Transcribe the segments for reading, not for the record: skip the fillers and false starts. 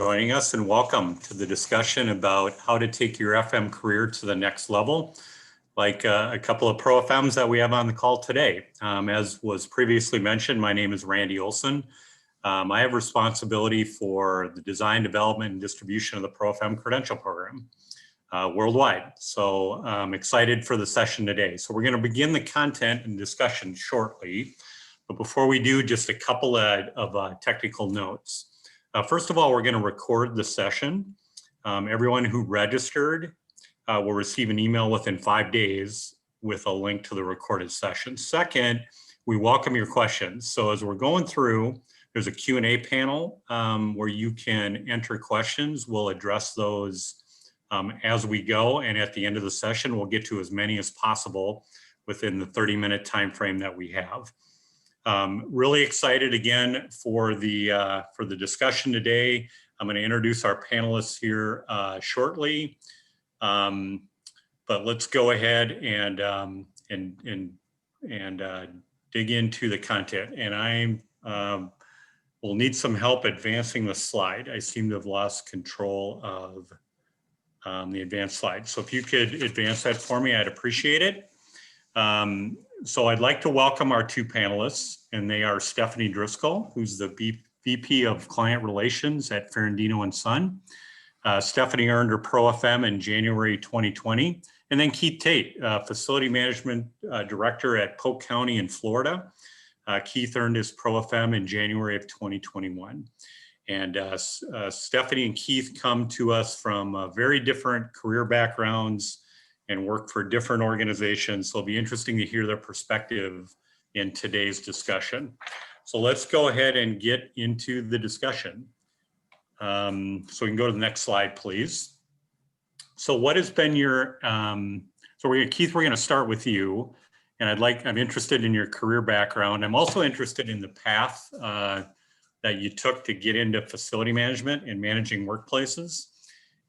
Joining us, and welcome to the discussion about how to take your FM career to the next level, like a couple of ProFMs that we have on the call today. As was previously mentioned, my name is Randy Olson. I have responsibility for the design, development, and distribution of the ProFM Credential Program worldwide. So I'm excited for the session today. So we're going to begin the content and discussion shortly. But before we do, just a couple of technical notes. First of all, we're going to record the session. Everyone who registered will receive an email within 5 days with a link to the recorded session. Second, we welcome your questions. So as we're going through, there's a Q&A panel where you can enter questions. We'll address those as we go, and at the end of the session, we'll get to as many as possible within the 30-minute time frame that we have. Really excited again for the discussion today. I'm going to introduce our panelists here shortly, but let's go ahead and dig into the content. And we'll need some help advancing the slide. I seem to have lost control of the advanced slide. So if you could advance that for me, I'd appreciate it. So I'd like to welcome our two panelists, and they are Stephanie Driscoll, who's the VP of Client Relations at Ferrandino & Son. Stephanie earned her ProFM in January 2020. And then Keith Tate, Facility Management Director at Polk County in Florida. Keith earned his ProFM in January of 2021. And Stephanie and Keith come to us from very different career backgrounds and work for different organizations. So it'll be interesting to hear their perspective in today's discussion. So let's go ahead and get into the discussion. So we can go to the next slide, please. So what has been your, Keith, we're gonna start with you. And I'm interested in your career background. I'm also interested in the path that you took to get into facility management and managing workplaces.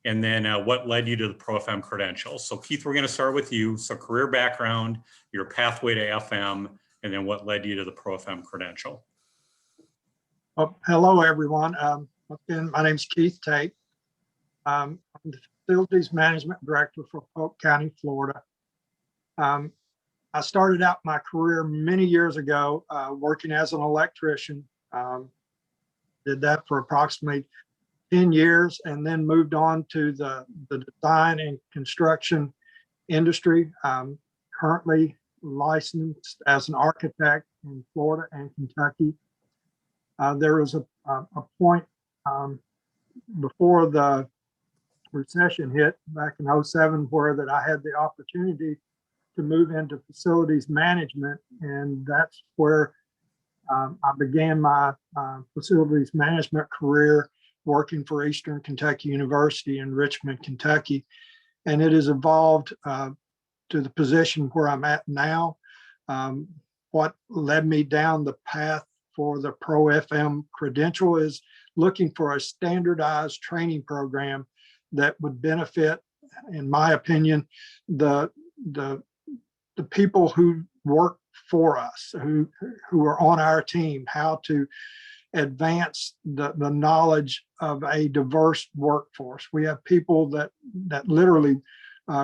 And then what led you to the ProFM credential. So Keith, we're going to start with you. So career background, your pathway to FM, and then what led you to the ProFM credential. Well, hello, everyone. Again, my name is Keith Tate. I'm the Facilities Management Director for Polk County, Florida. I started out my career many years ago working as an electrician. Did that for approximately 10 years and then moved on to the design and construction industry. I'm currently licensed as an architect in Florida and Kentucky. There was a point before the recession hit back in 2007 where that I had the opportunity to move into facilities management, and that's where I began my facilities management career working for Eastern Kentucky University in Richmond, Kentucky. And it has evolved to the position where I'm at now. What led me down the path for the ProFM credential is looking for a standardized training program that would benefit, in my opinion, the people who work for us, who are on our team, how to advance the knowledge of a diverse workforce. We have people that literally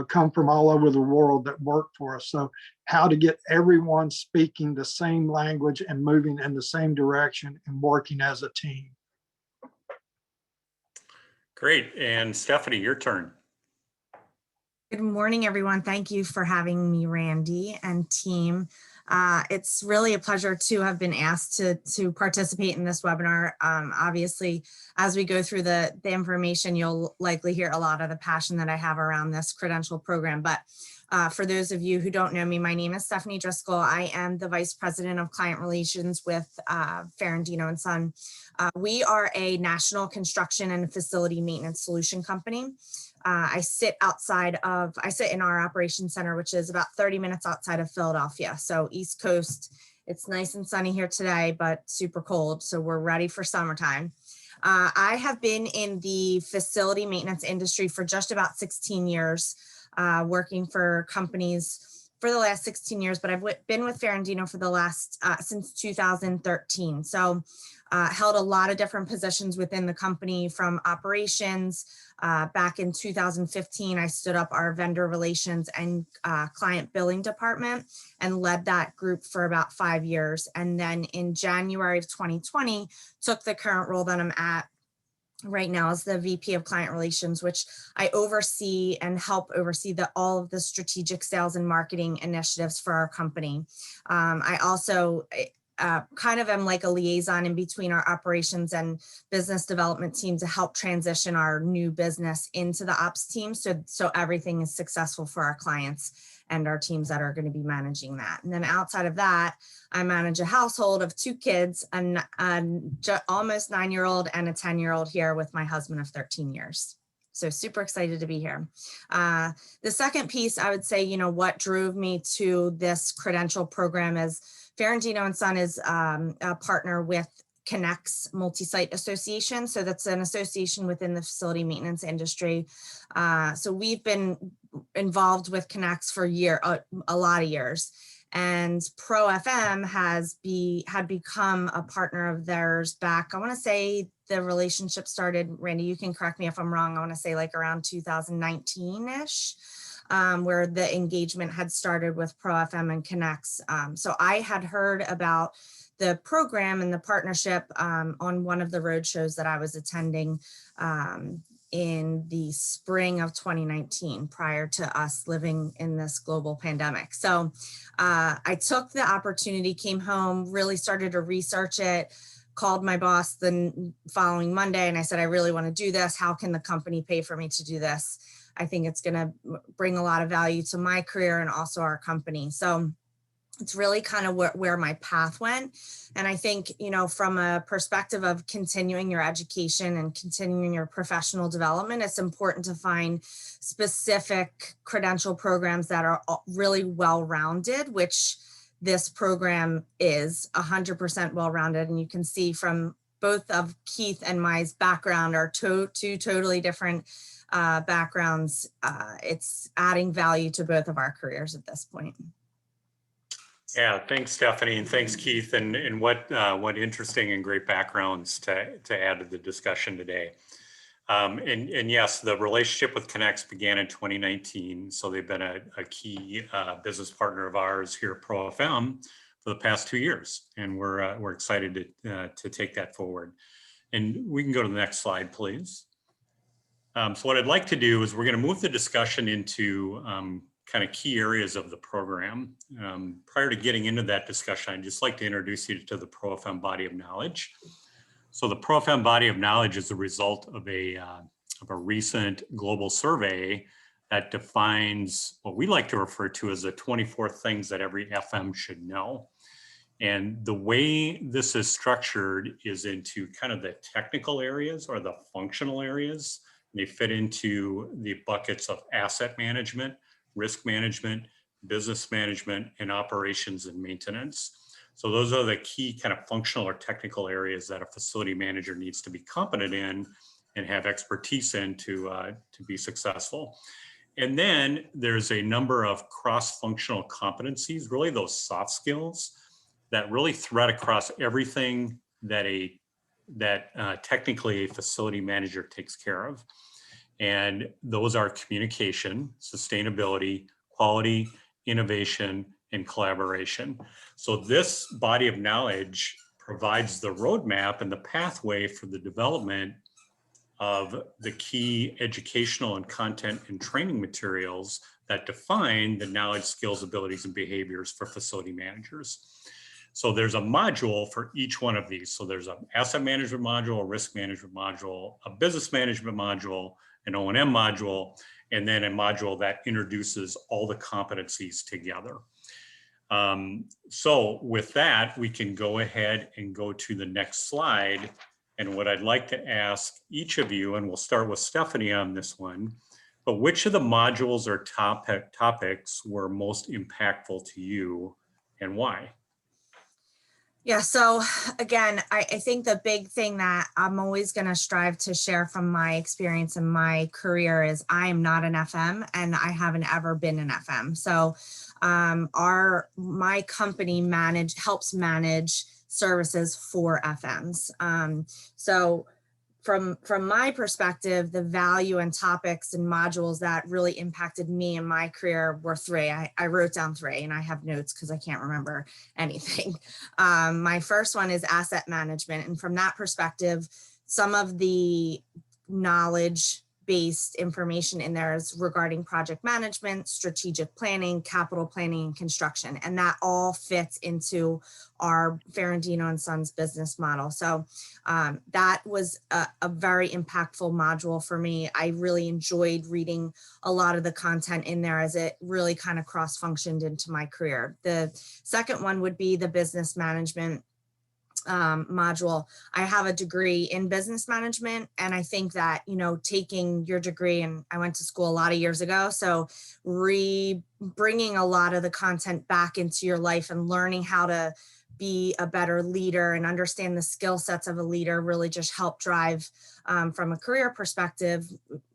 come from all over the world that work for us. So how to get everyone speaking the same language and moving in the same direction and working as a team. Great. And Stephanie, your turn. Good morning, everyone. Thank you for having me, Randy and team. It's really a pleasure to have been asked to participate in this webinar. Obviously, as we go through the information, you'll likely hear a lot of the passion that I have around this credential program. But for those of you who don't know me, my name is Stephanie Driscoll. I am the Vice President of Client Relations with Ferrandino & Son. We are a national construction and facility maintenance solution company. I sit in our operations center, which is about 30 minutes outside of Philadelphia. So East Coast, it's nice and sunny here today, but super cold. So we're ready for summertime. I have been in the facility maintenance industry for just about 16 years, working for companies for the last 16 years, but I've been with Ferrandino for the last, since 2013. So held a lot of different positions within the company, from operations. Back in 2015, I stood up our vendor relations and client billing department and led that group for about 5 years. And then in January of 2020, took the current role that I'm at right now as the VP of Client Relations, which I oversee and help oversee all of the strategic sales and marketing initiatives for our company. I also kind of am like a liaison in between our operations and business development team to help transition our new business into the ops team, so everything is successful for our clients and our teams that are going to be managing that. And then outside of that, I manage a household of 2 kids, an almost 9-year-old and a 10-year-old here with my husband of 13 years. So super excited to be here. The second piece, I would say, what drove me to this credential program is Ferrandino & Son is a partner with Connects Multi-Site Association. So that's an association within the facility maintenance industry. So we've been involved with Connects for a lot of years. And ProFM had become a partner of theirs back, I want to say the relationship started, Randy, you can correct me if I'm wrong, I want to say like around 2019-ish. Where the engagement had started with ProFM and Connects. So I had heard about the program and the partnership on one of the road shows that I was attending in the spring of 2019, prior to us living in this global pandemic. So I took the opportunity, came home, really started to research it, called my boss the following Monday, and I said, I really want to do this. How can the company pay for me to do this? I think it's going to bring a lot of value to my career and also our company. So it's really kind of where my path went. And I think, from a perspective of continuing your education and continuing your professional development, it's important to find specific credential programs that are really well-rounded, which this program is 100% well-rounded. And you can see from both of Keith and my background are two totally different backgrounds. It's adding value to both of our careers at this point. Yeah, thanks, Stephanie, and thanks, Keith, and what interesting and great backgrounds to add to the discussion today. And yes, the relationship with Connects began in 2019, so they've been a key business partner of ours here at ProFM for the past 2 years, and we're excited to take that forward. And we can go to the next slide, please. So what I'd like to do is we're going to move the discussion into kind of key areas of the program. Prior to getting into that discussion, I'd just like to introduce you to the ProFM body of knowledge. So the ProFM body of knowledge is the result of a recent global survey that defines what we like to refer to as the 24 things that every FM should know. And the way this is structured is into kind of the technical areas or the functional areas. They fit into the buckets of asset management, risk management, business management, and operations and maintenance. So those are the key kind of functional or technical areas that a facility manager needs to be competent in and have expertise in to be successful. And then there's a number of cross-functional competencies, really those soft skills that really thread across everything that technically a facility manager takes care of. And those are communication, sustainability, quality, innovation, and collaboration. So this body of knowledge provides the roadmap and the pathway for the development of the key educational and content and training materials that define the knowledge, skills, abilities, and behaviors for facility managers. So there's a module for each one of these. So there's an asset management module, a risk management module, a business management module, an O&M module, and then a module that introduces all the competencies together. So with that, we can go ahead and go to the next slide. And what I'd like to ask each of you, and we'll start with Stephanie on this one, but which of the modules or topics were most impactful to you and why? Yeah, so again, I think the big thing that I'm always going to strive to share from my experience in my career is I am not an FM and I haven't ever been an FM. So my company helps manage services for FMs. So from my perspective, the value and topics and modules that really impacted me in my career were three. I wrote down three, and I have notes because I can't remember anything. My first one is asset management. And from that perspective, some of the knowledge-based information in there is regarding project management, strategic planning, capital planning, and construction. And that all fits into our Ferrandino and Sons business model. So that was a very impactful module for me. I really enjoyed reading a lot of the content in there as it really kind of cross-functioned into my career. The second one would be the business management module. I have a degree in business management, and I think that, you know, taking your degree, and I went to school a lot of years ago, so bringing a lot of the content back into your life and learning how to be a better leader and understand the skill sets of a leader really just help drive from a career perspective,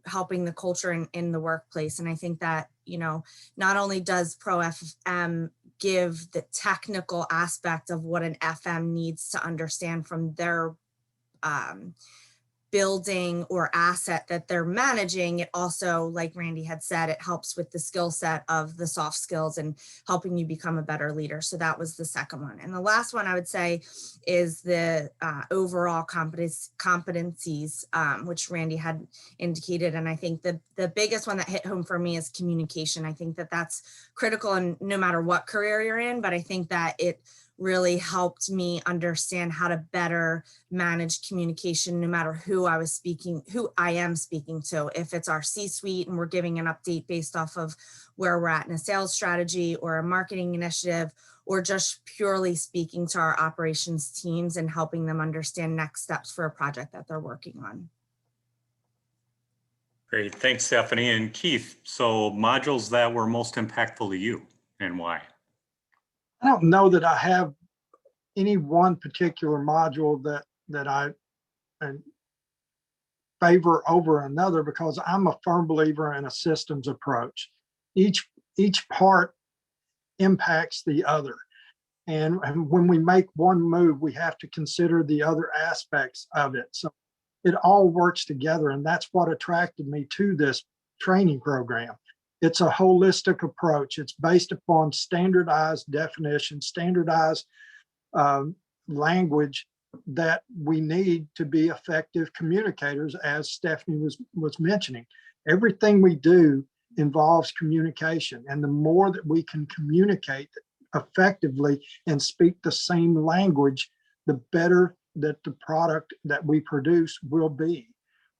helping the culture in the workplace. And I think that, you know, not only does ProFM give the technical aspect of what an FM needs to understand from their building or asset that they're managing, it also, like Randy had said, it helps with the skill set of the soft skills and helping you become a better leader. So that was the second one. And the last one I would say is the overall competencies, which Randy had indicated. And I think the biggest one that hit home for me is communication. I think that that's critical, and no matter what career you're in, but I think that it really helped me understand how to better manage communication, no matter who I am speaking to. If it's our C-suite and we're giving an update based off of where we're at in a sales strategy or a marketing initiative, or just purely speaking to our operations teams and helping them understand next steps for a project that they're working on. Great, thanks, Stephanie. And Keith, so modules that were most impactful to you and why? I don't know that I have any one particular module that I favor over another, because I'm a firm believer in a systems approach. Each part impacts the other. And when we make one move, we have to consider the other aspects of it. So it all works together. And that's what attracted me to this training program. It's a holistic approach. It's based upon standardized definitions, standardized language that we need to be effective communicators, as Stephanie was mentioning. Everything we do involves communication. And the more that we can communicate effectively and speak the same language, the better that the product that we produce will be.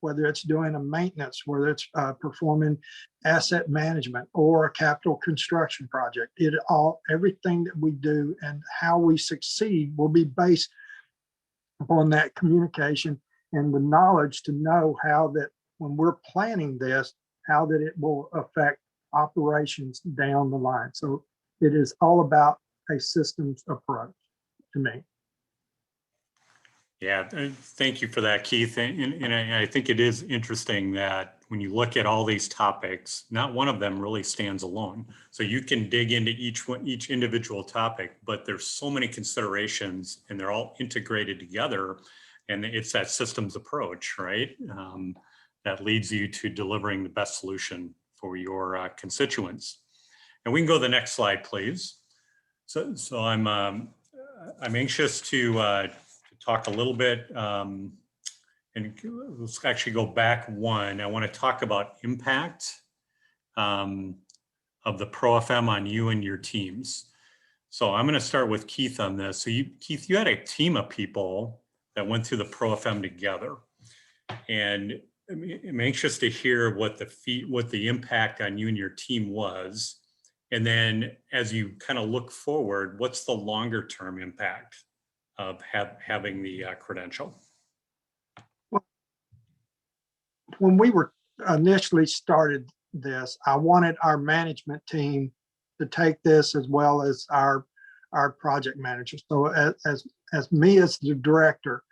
Whether it's doing a maintenance, whether it's performing asset management or a capital construction project, everything that we do and how we succeed will be based upon that communication and the knowledge to know how that when we're planning this, how that it will affect operations down the line. So it is all about a systems approach to me. Yeah, thank you for that, Keith. And I think it is interesting that when you look at all these topics, not one of them really stands alone. So you can dig into each individual topic, but there's so many considerations and they're all integrated together. And it's that systems approach, right? That leads you to delivering the best solution for your constituents. And we can go to the next slide, please. So I'm anxious to talk a little bit, and let's actually go back one. I want to talk about impact of the ProFM on you and your teams. So I'm going to start with Keith on this. So Keith, you had a team of people that went through the ProFM together, and I'm anxious to hear what the impact on you and your team was. And then as you kind of look forward, what's the longer term impact of having the credential? When we were initially started this, I wanted our management team to take this as well as our project manager. So as me as the director,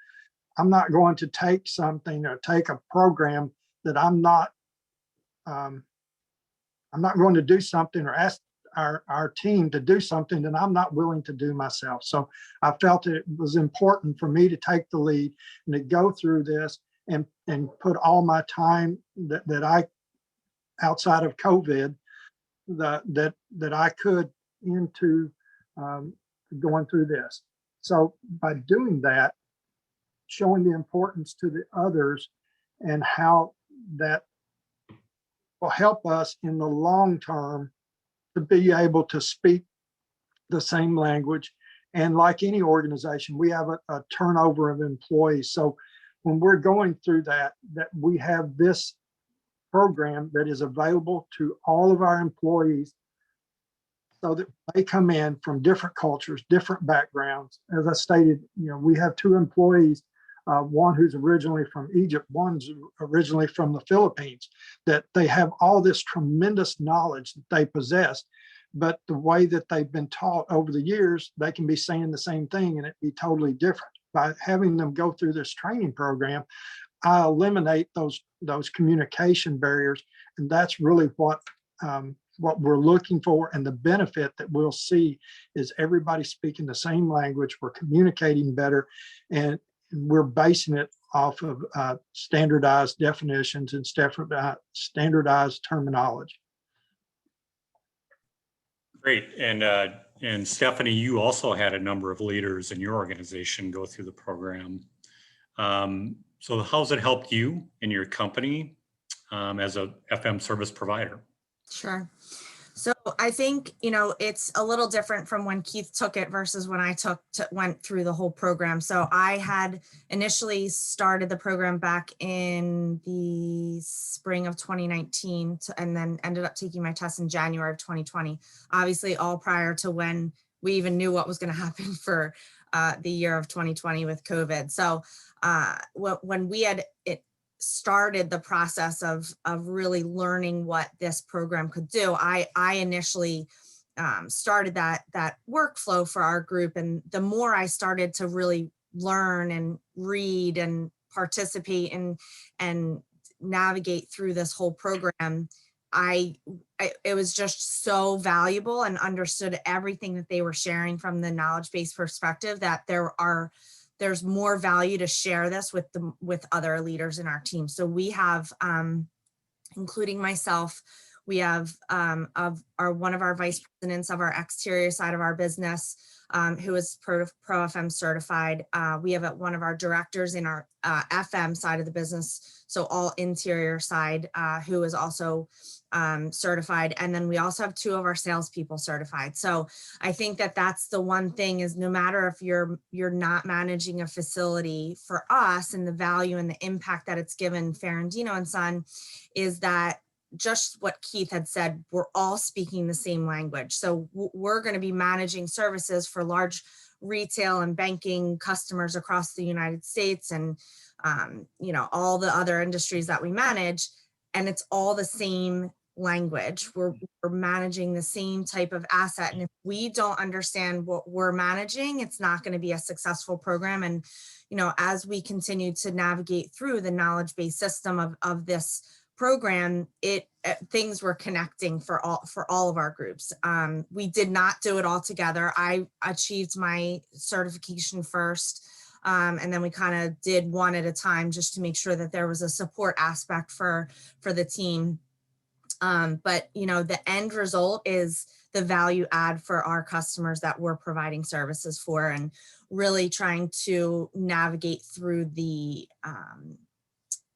I'm not going to take something or take a program that I'm not going to do something or ask our team to do something that I'm not willing to do myself. So I felt it was important for me to take the lead and to go through this and put all my time that I, outside of COVID, that I could into going through this. So by doing that, showing the importance to the others and how that will help us in the long term to be able to speak the same language. And like any organization, we have a turnover of employees. So when we're going through that we have this program that is available to all of our employees so that they come in from different cultures, different backgrounds. As I stated, we have 2 employees, one who's originally from Egypt, one's originally from the Philippines, that they have all this tremendous knowledge that they possess, but the way that they've been taught over the years, they can be saying the same thing and it be totally different. By having them go through this training program, I eliminate those communication barriers, and that's really what we're looking for. And the benefit that we'll see is everybody speaking the same language. We're communicating better, and we're basing it off of standardized definitions and standardized terminology. Great. And Stephanie, you also had a number of leaders in your organization go through the program. So how's it helped you in your company as a FM service provider? Sure. So I think, it's a little different from when Keith took it versus when I went through the whole program. So I had initially started the program back in the spring of 2019 and then ended up taking my test in January of 2020, obviously all prior to when we even knew what was going to happen for the year of 2020 with COVID. So when we had started the process of really learning what this program could do, I initially started that workflow for our group. And the more I started to really learn and read and participate and navigate through this whole program, it was just so valuable, and understood everything that they were sharing from the knowledge-based perspective, that there's more value to share this with other leaders in our team. So we have, including myself, we have one of our vice presidents of our exterior side of our business, who is ProFM certified. We have one of our directors in our FM side of the business, so all interior side, who is also certified. And then we also have 2 of our salespeople certified. So I think that's the one thing, is no matter if you're not managing a facility, for us, and the value and the impact that it's given Ferrandino and Son, is that just what Keith had said, we're all speaking the same language. So we're going to be managing services for large retail and banking customers across the United States, and all the other industries that we manage, and it's all the same language. We're managing the same type of asset, and if we don't understand what we're managing, it's not going to be a successful program. And as we continue to navigate through the knowledge-based system of this program, things were connecting for all of our groups. We did not do it all together. I achieved my certification first, and then we kind of did one at a time, just to make sure that there was a support aspect for the team. But the end result is the value add for our customers that we're providing services for, and really trying to navigate through the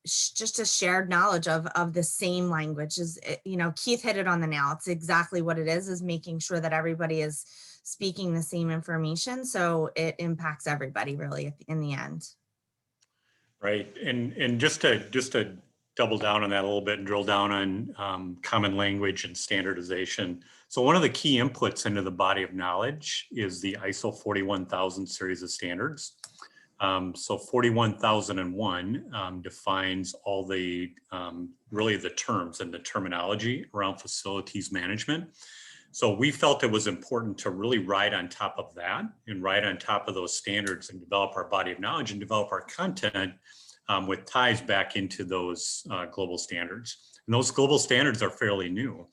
just a shared knowledge of the same language. Is Keith hit it on the nail. It's exactly what it is making sure that everybody is speaking the same information, so it impacts everybody really in the end. Right. And just to double down on that a little bit and drill down on common language and standardization. So one of the key inputs into the body of knowledge is the ISO 41000 series of standards. So 41001 defines all the really the terms and the terminology around facilities management. So we felt it was important to really ride on top of that, and ride on top of those standards, and develop our body of knowledge and develop our content with ties back into those global standards. And those global standards are fairly new.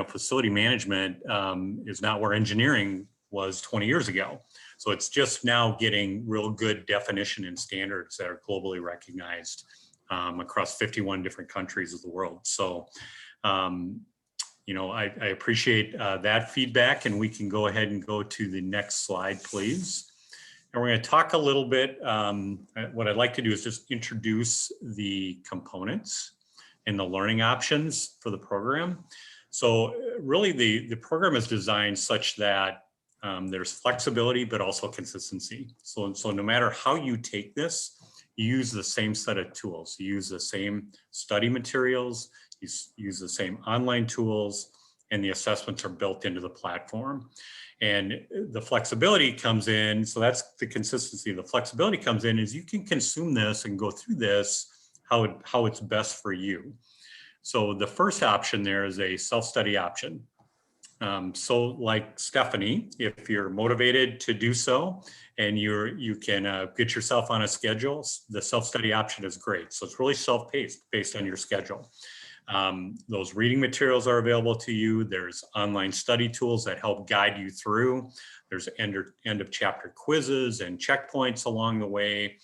facility management is not where engineering was 20 years ago. So it's just now getting real good definition and standards that are globally recognized across 51 different countries of the world. So, I appreciate that feedback, and we can go ahead and go to the next slide, please. And we're going to talk a little bit, what I'd like to do is just introduce the components and the learning options for the program. So really the program is designed such that there's flexibility, but also consistency. So no matter how you take this, you use the same set of tools. You use the same study materials, you use the same online tools, and the assessments are built into the platform. And the flexibility comes in, so that's the consistency. The flexibility comes in is you can consume this and go through this how it's best for you. So the first option there is a self-study option. So like Stephanie, if you're motivated to do so and you can get yourself on a schedule, the self-study option is great. So it's really self-paced based on your schedule. Those reading materials are available to you. There's online study tools that help guide you through. There's end of chapter quizzes and checkpoints along the way.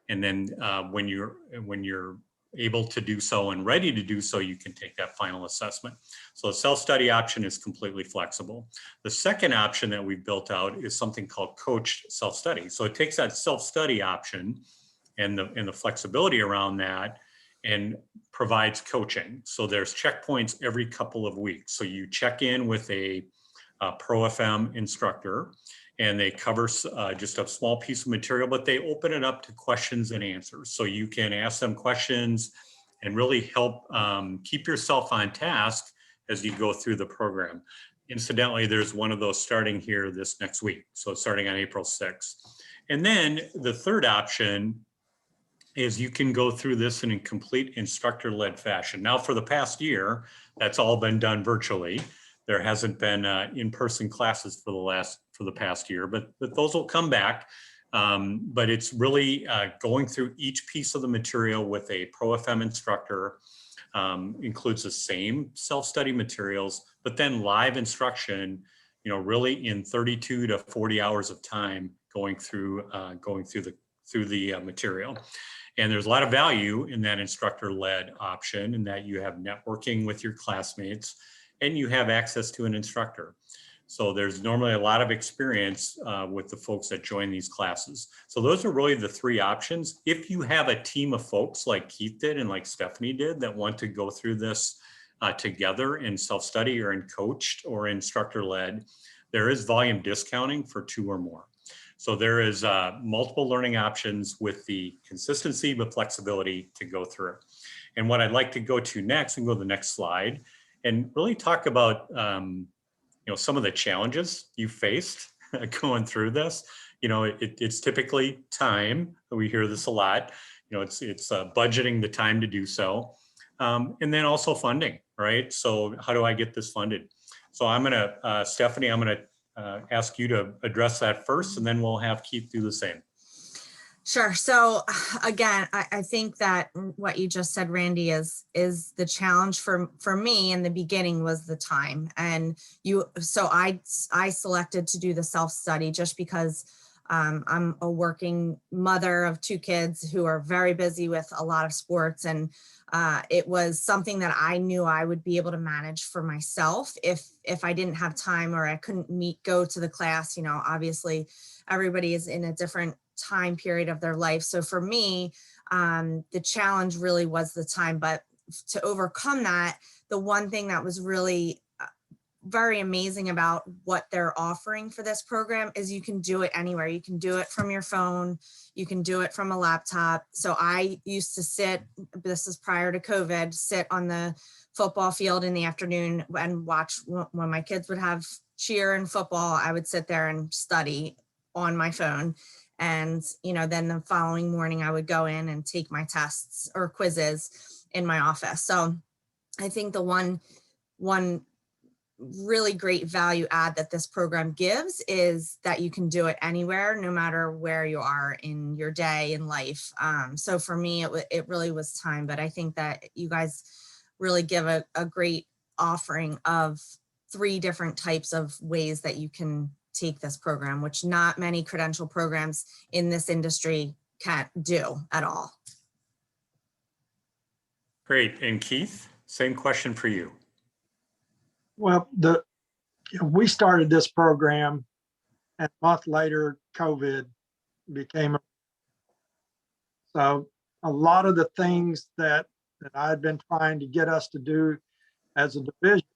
And then when you're able to do so and ready to do so, you can take that final assessment. So the self-study option is completely flexible. The second option that we've built out is something called coached self-study. So it takes that self-study option and the flexibility around that and provides coaching. So there's checkpoints every couple of weeks. So you check in with a ProFM instructor, and they cover just a small piece of material, but they open it up to questions and answers. So you can ask them questions and really help keep yourself on task as you go through the program. Incidentally, there's one of those starting here this next week. So starting on April 6th. And then the third option is you can go through this in a complete instructor-led fashion. Now, for the past year, that's all been done virtually. There hasn't been in-person classes for the past year, but those will come back. But it's really going through each piece of the material with a ProFM instructor, includes the same self-study materials, but then live instruction, really in 32 to 40 hours of time going through the material. And there's a lot of value in that instructor-led option, in that you have networking with your classmates and you have access to an instructor. So there's normally a lot of experience with the folks that join these classes. So those are really the three options. If you have a team of folks like Keith did and like Stephanie did that want to go through this together in self-study or in coached or instructor-led, there is volume discounting for 2 or more. So there is multiple learning options with the consistency but flexibility to go through. And what I'd like to go to next, and go to the next slide, and really talk about some of the challenges you faced going through this. It's typically time. We hear this a lot. It's budgeting the time to do so, and then also funding, right? So how do I get this funded? So I'm gonna, Stephanie, I'm gonna ask you to address that first, and then we'll have Keith do the same. Sure. So again, I think that what you just said, Randy, is the challenge for me in the beginning was the time. And so I selected to do the self-study just because I'm a working mother of 2 kids who are very busy with a lot of sports. And it was something that I knew I would be able to manage for myself if I didn't have time or I couldn't go to the class. Obviously everybody is in a different time period of their life. So for me, the challenge really was the time. But to overcome that, the one thing that was really very amazing about what they're offering for this program is you can do it anywhere. You can do it from your phone. You can do it from a laptop. So I used to sit, this is prior to COVID, sit on the football field in the afternoon and watch when my kids would have cheer and football. I would sit there and study on my phone. And, then the following morning I would go in and take my tests or quizzes in my office. So I think the one really great value add that this program gives is that you can do it anywhere, no matter where you are in your day in life. So for me, it really was time, but I think that you guys really give a great offering of 3 different types of ways that you can take this program, which not many credential programs in this industry can do at all. Great. And Keith, same question for you. Well, we started this program, and a month later, COVID became. So a lot of the things that I'd been trying to get us to do as a division,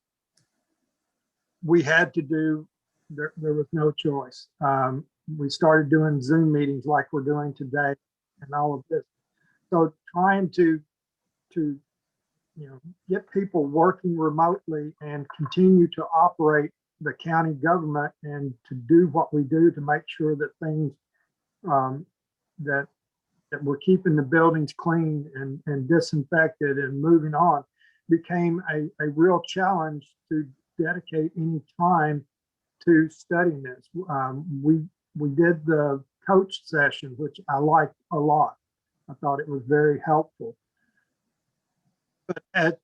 we had to do. There was no choice. We started doing Zoom meetings like we're doing today, and all of this. So trying to get people working remotely and continue to operate the county government and to do what we do to make sure that things that we're keeping the buildings clean and disinfected and moving on became a real challenge to dedicate any time to studying this. We did the coach session, which I liked a lot. I thought it was very helpful. But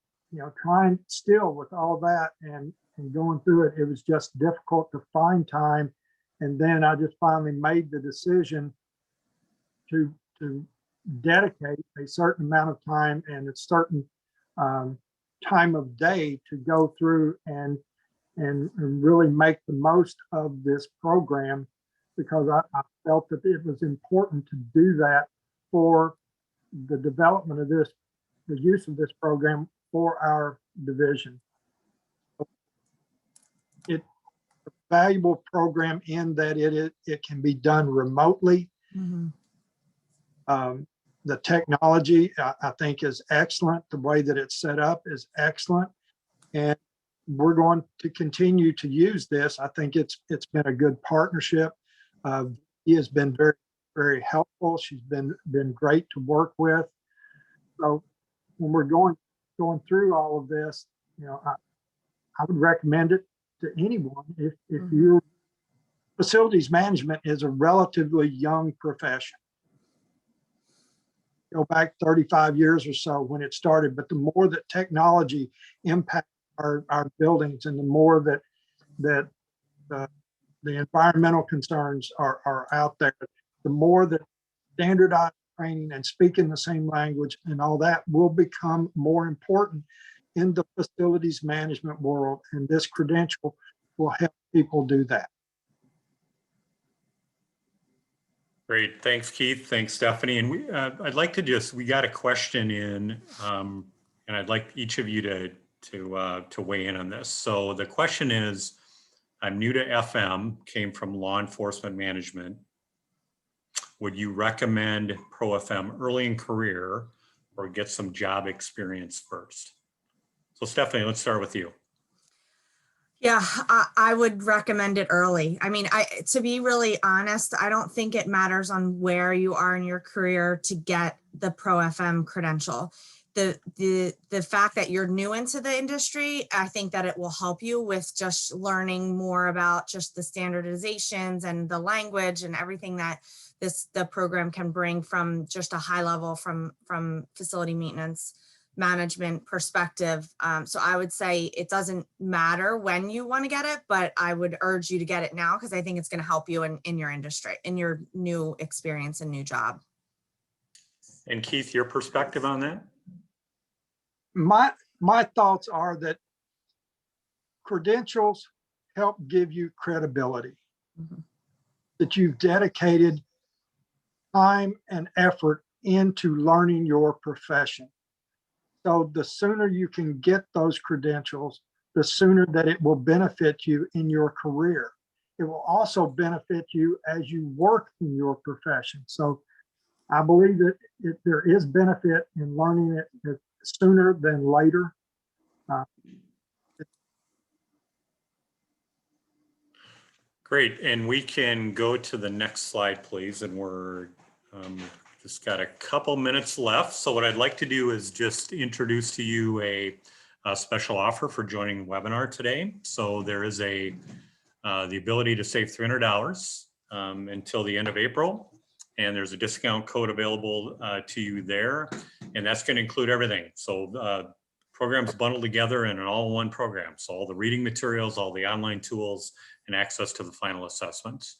trying still with all that and going through it, it was just difficult to find time. And then I just finally made the decision to dedicate a certain amount of time and a certain time of day to go through and really make the most of this program, because I felt that it was important to do that for the development of the use of this program for our division. It's a valuable program in that it can be done remotely. Mm-hmm. The technology, I think, is excellent. The way that it's set up is excellent. And we're going to continue to use this. I think it's been a good partnership. He has been very, very helpful. She's been great to work with. So when we're going through all of this, I would recommend it to anyone. If your facilities management is a relatively young profession. Go back 35 years or so when it started, but the more that technology impacts our buildings and the more that the environmental concerns are out there, the more that standardized training and speaking the same language and all that will become more important in the facilities management world. And this credential will help people do that. Great. Thanks, Keith. Thanks, Stephanie. And I'd like to we got a question in, and I'd like each of you to weigh in on this. So the question is, I'm new to FM, came from law enforcement management. Would you recommend ProFM early in career or get some job experience first? So Stephanie, let's start with you. Yeah, I would recommend it early. I mean, to be really honest, I don't think it matters on where you are in your career to get the ProFM credential. The fact that you're new into the industry, I think that it will help you with just learning more about just the standardizations and the language and everything that the program can bring from just a high level from facility maintenance management perspective. So I would say it doesn't matter when you want to get it, but I would urge you to get it now because I think it's going to help you in your industry, in your new experience and new job. And Keith, your perspective on that? My thoughts are that credentials help give you credibility, that you've dedicated time and effort into learning your profession. So the sooner you can get those credentials, the sooner that it will benefit you in your career. It will also benefit you as you work in your profession. So I believe that there is benefit in learning it sooner than later. Great, and we can go to the next slide, please. And we're just got a couple minutes left. So what I'd like to do is just introduce to you a special offer for joining the webinar today. So there is the ability to save $300 until the end of April. And there's a discount code available to you there. And that's going to include everything. So program's bundled together in an all-in-one program. So all the reading materials, all the online tools, and access to the final assessments.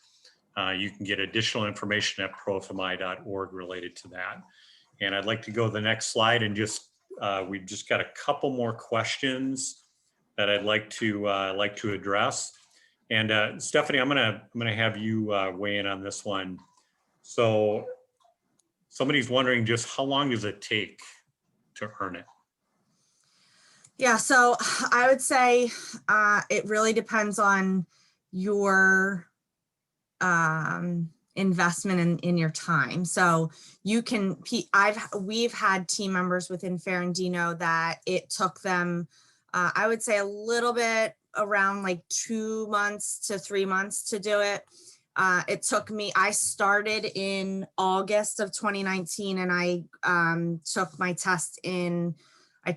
You can get additional information at profmi.org related to that. And I'd like to go to the next slide and just, we've just got a couple more questions that I'd like to address. And Stephanie, I'm gonna have you weigh in on this one. So somebody's wondering just how long does it take to earn it? Yeah, so I would say it really depends on your investment in your time. So you can, we've had team members within Ferrandino that it took them, I would say a little bit around like 2 months to 3 months to do it. It took me, I started in August of 2019 and I took my test in, I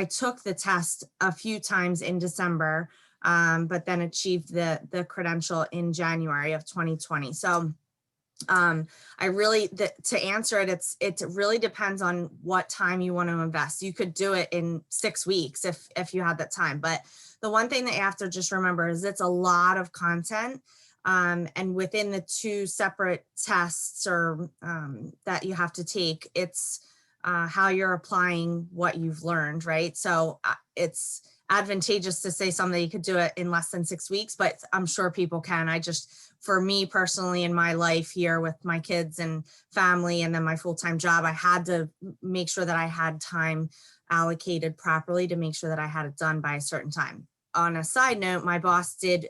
took the test a few times in December, but then achieved the credential in January of 2020. So I really, to answer it, it really depends on what time you want to invest. You could do it in 6 weeks if you had that time. But the one thing that you have to just remember is it's a lot of content. And within the 2 separate tests or that you have to take, it's how you're applying what you've learned, right? So it's advantageous to say something you could do it in less than 6 weeks, but I'm sure people can. For me personally in my life here with my kids and family and then my full-time job, I had to make sure that I had time allocated properly to make sure that I had it done by a certain time. On a side note, my boss did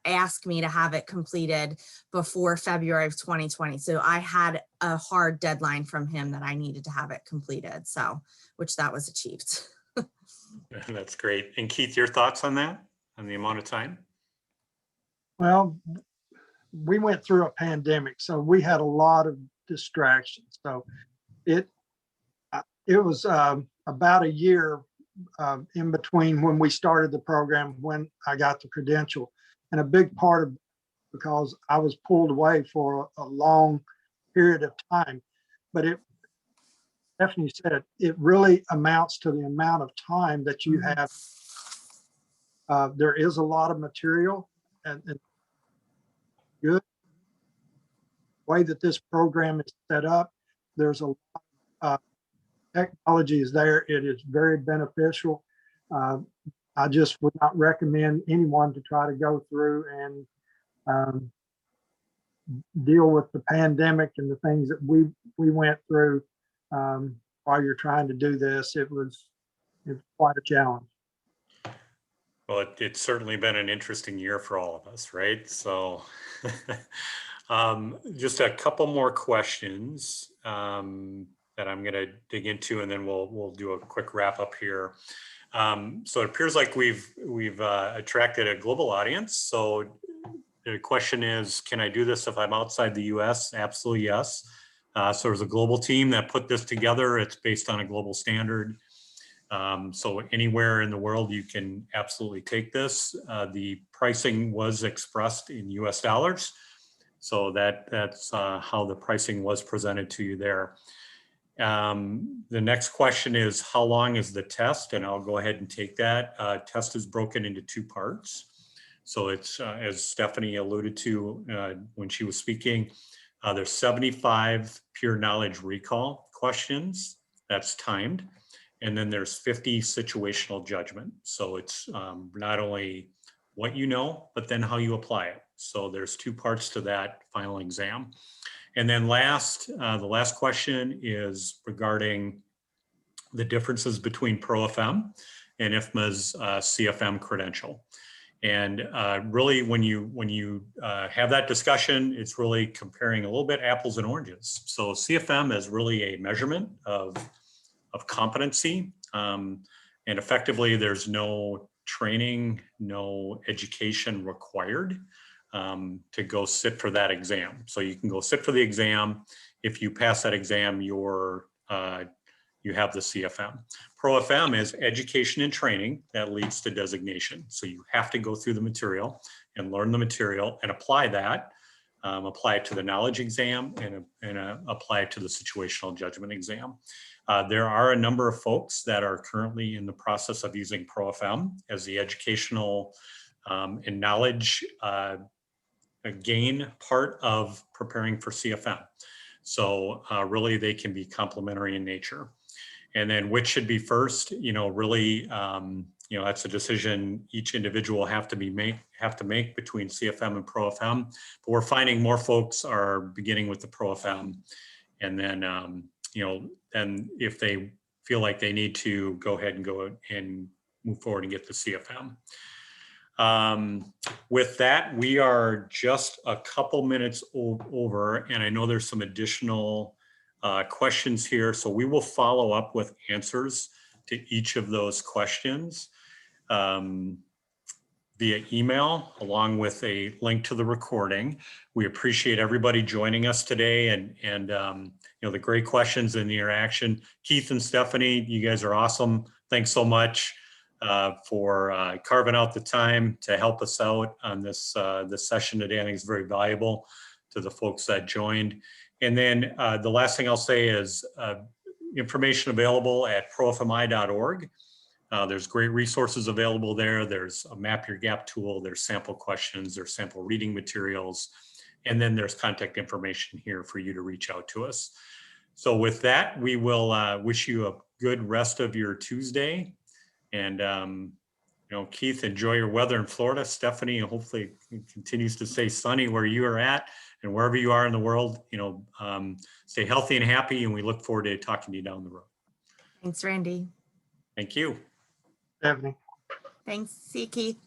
ask me to have it completed before February of 2020. So I had a hard deadline from him that I needed to have it completed. So, which that was achieved. That's great. And Keith, your thoughts on that, on the amount of time? Well, we went through a pandemic, so we had a lot of distractions. So it was about a year in between when we started the program, when I got the credential. And a big part of because I was pulled away for a long period of time. But Stephanie said, it really amounts to the amount of time that you have. There is a lot of material and good way that this program is set up. There's a lot of technology is there. It is very beneficial. I just would not recommend anyone to try to go through and deal with the pandemic and the things that we went through while you're trying to do this. It's quite a challenge. Well, it's certainly been an interesting year for all of us, right? So just a couple more questions that I'm going to dig into, and then we'll do a quick wrap up here. So it appears like we've attracted a global audience. So the question is, can I do this if I'm outside the US? Absolutely, yes. So there's a global team that put this together. It's based on a global standard. So anywhere in the world, you can absolutely take this. The pricing was expressed in US dollars. So that's how the pricing was presented to you there. The next question is, how long is the test? And I'll go ahead and take that. Test is broken into 2 parts. So it's, as Stephanie alluded to when she was speaking, there's 75 pure knowledge recall questions, that's timed. And then there's 50 situational judgment. So it's not only what you know, but then how you apply it. So there's 2 parts to that final exam. And then the last question is regarding the differences between ProFM and IFMA's CFM credential. And really, when you have that discussion, it's really comparing a little bit apples and oranges. So CFM is really a measurement of competency, and effectively, there's no training, no education required to go sit for that exam. So you can go sit for the exam. If you pass that exam, you have the CFM. ProFM is education and training that leads to designation. So you have to go through the material and learn the material and apply that apply it to the knowledge exam, and apply it to the situational judgment exam. There are a number of folks that are currently in the process of using ProFM as the educational and knowledge gain part of preparing for CFM. So really they can be complementary in nature. And then which should be first, really, that's a decision each individual have to make between CFM and ProFM. But we're finding more folks are beginning with the ProFM. And then, then if they feel like they need to go ahead and move forward and get the CFM. With that, we are just a couple minutes over, and I know there's some additional questions here, so we will follow up with answers to each of those questions via email, along with a link to the recording. We appreciate everybody joining us today, and the great questions and the interaction. Keith and Stephanie, you guys are awesome. Thanks so much for carving out the time to help us out on this session today. I think it's very valuable to the folks that joined. And then the last thing I'll say is information available at profmi.org. There's great resources available there. There's a Map Your Gap tool. There's sample questions. There's sample reading materials. And then there's contact information here for you to reach out to us. So with that, we will wish you a good rest of your Tuesday. And, Keith, enjoy your weather in Florida. Stephanie, hopefully it continues to stay sunny where you are at, and wherever you are in the world, stay healthy and happy. And we look forward to talking to you down the road. Thanks, Randy. Thank you. Stephanie. Thanks. See you, Keith.